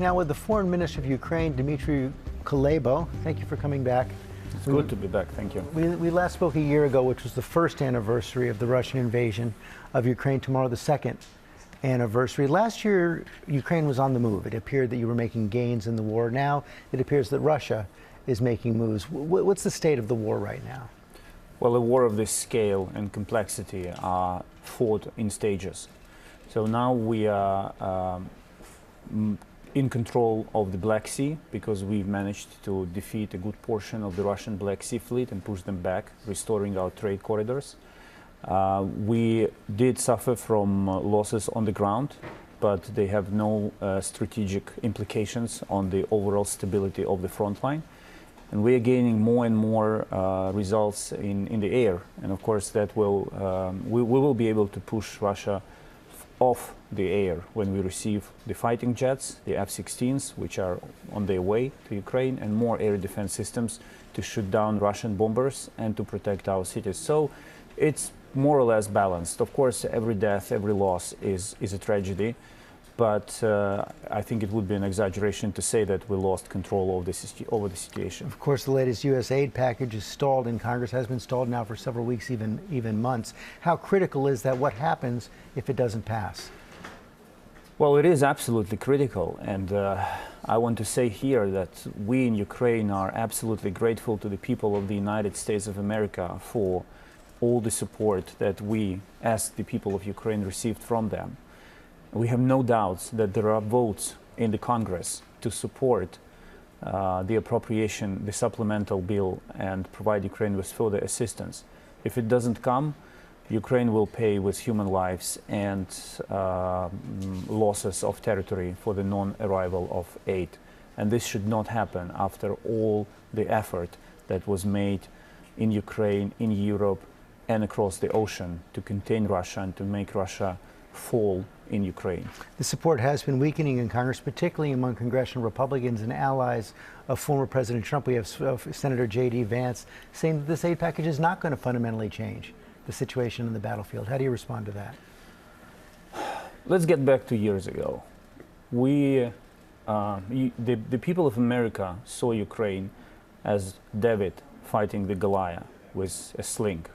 Now with the Foreign Minister of Ukraine, Dmytro Kuleba, thank you for coming back. It's good to be back, thank you. We last spoke a year ago, which was the first anniversary of the Russian invasion of Ukraine. Tomorrow, the second anniversary. Last year, Ukraine was on the move. It appeared that you were making gains in the war. Now, it appears that Russia is making moves. What's the state of the war right now? Well, a war of this scale and complexity are fought in stages. So now we are in control of the Black Sea because we've managed to defeat a good portion of the Russian Black Sea fleet and push them back, restoring our trade corridors. We did suffer from losses on the ground, but they have no strategic implications on the overall stability of the front line. And we are gaining more and more results in the air. And of course, that will we will be able to push Russia off the air when we receive the fighting jets, the F-16s, which are on their way to Ukraine, and more air defense systems to shoot down Russian bombers and to protect our cities. So it's more or less balanced. Of course, every death, every loss is a tragedy, but I think it would be an exaggeration to say that we lost control over the situation. Of course, the latest U.S. aid package is stalled in Congress, has been stalled now for several weeks, even months. How critical is that? What happens if it doesn't pass? Well, it is absolutely critical, and I want to say here that we in Ukraine are absolutely grateful to the people of the United States of America for all the support that we, as the people of Ukraine, received from them. We have no doubts that there are votes in the Congress to support the appropriation, the supplemental bill, and provide Ukraine with further assistance. If it doesn't come, Ukraine will pay with human lives and losses of territory for the non-arrival of aid. And this should not happen after all the effort that was made in Ukraine, in Europe, and across the ocean to contain Russia and to make Russia fall in Ukraine. The support has been weakening in Congress, particularly among congressional Republicans and allies of former President Trump. We have Senator J.D. Vance saying that this aid package is not going to fundamentally change the situation in the battlefield. How do you respond to that? Let's get back to years ago. The people of America saw Ukraine as David fighting the Goliath with a sling.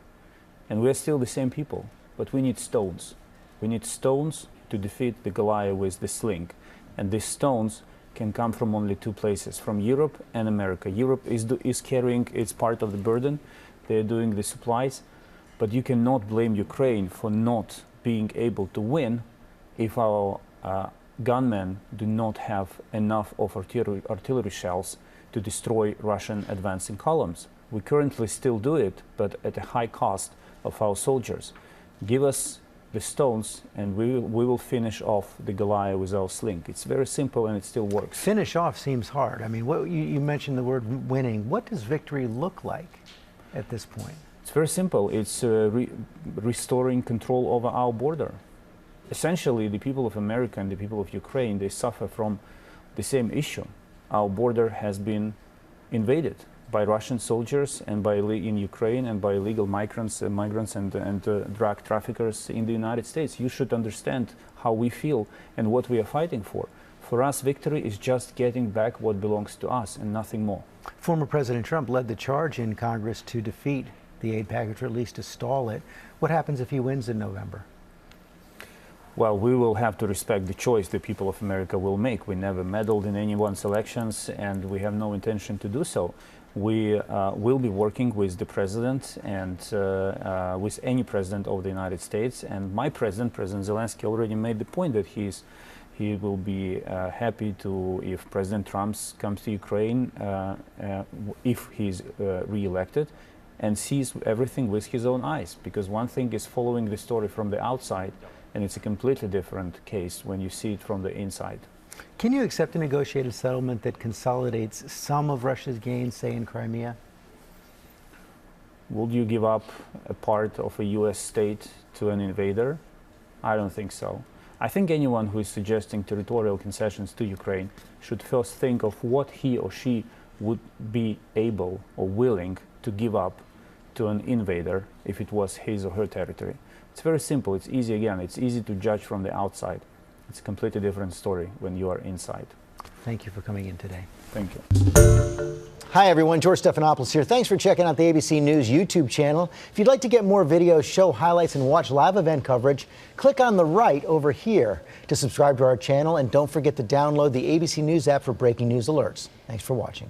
And we're still the same people, but we need stones. We need stones to defeat the Goliath with the sling. And these stones can come from only two places, from Europe and America. Europe is carrying its part of the burden. They're doing the supplies. But you cannot blame Ukraine for not being able to win if our gunmen do not have enough of artillery shells to destroy Russian advancing columns. We currently still do it, but at a high cost of our soldiers. Give us the stones and we will finish off the Goliath with our sling. It's very simple and it still works. Finish off seems hard. I mean, you mentioned the word winning. What does victory look like at this point? It's very simple. It's restoring control over our border. Essentially, the people of America and the people of Ukraine, they suffer from the same issue. Our border has been invaded by Russian soldiers and in Ukraine and by illegal migrants and drug traffickers in the United States. You should understand how we feel and what we are fighting for. For us, victory is just getting back what belongs to us and nothing more. Former President Trump led the charge in Congress to defeat the aid package, or at least to stall it. What happens if he wins in November? Well, we will have to respect the choice the people of America will make. We never meddled in anyone's elections, and we have no intention to do so. We will be working with the president and with any president of the United States. And my president, President Zelensky, already made the point that he will be happy to, if President Trump comes to Ukraine, if he's re-elected, and sees everything with his own eyes. Because one thing is following the story from the outside, and it's a completely different case when you see it from the inside. Can you accept a negotiated settlement that consolidates some of Russia's gains, say in Crimea? Would you give up a part of a US state to an invader? I don't think so. I think anyone who is suggesting territorial concessions to Ukraine should first think of what he or she would be able or willing to give up to an invader if it was his or her territory. It's very simple. It's easy again. It's easy to judge from the outside. It's a completely different story when you are inside. Thank you for coming in today. Thank you. Hi everyone, George Stephanopoulos here. Thanks for checking out the ABC News YouTube channel. If you'd like to get more videos, show highlights, and watch live event coverage, click on the right over here to subscribe to our channel, and don't forget to download the ABC News app for breaking news alerts. Thanks for watching.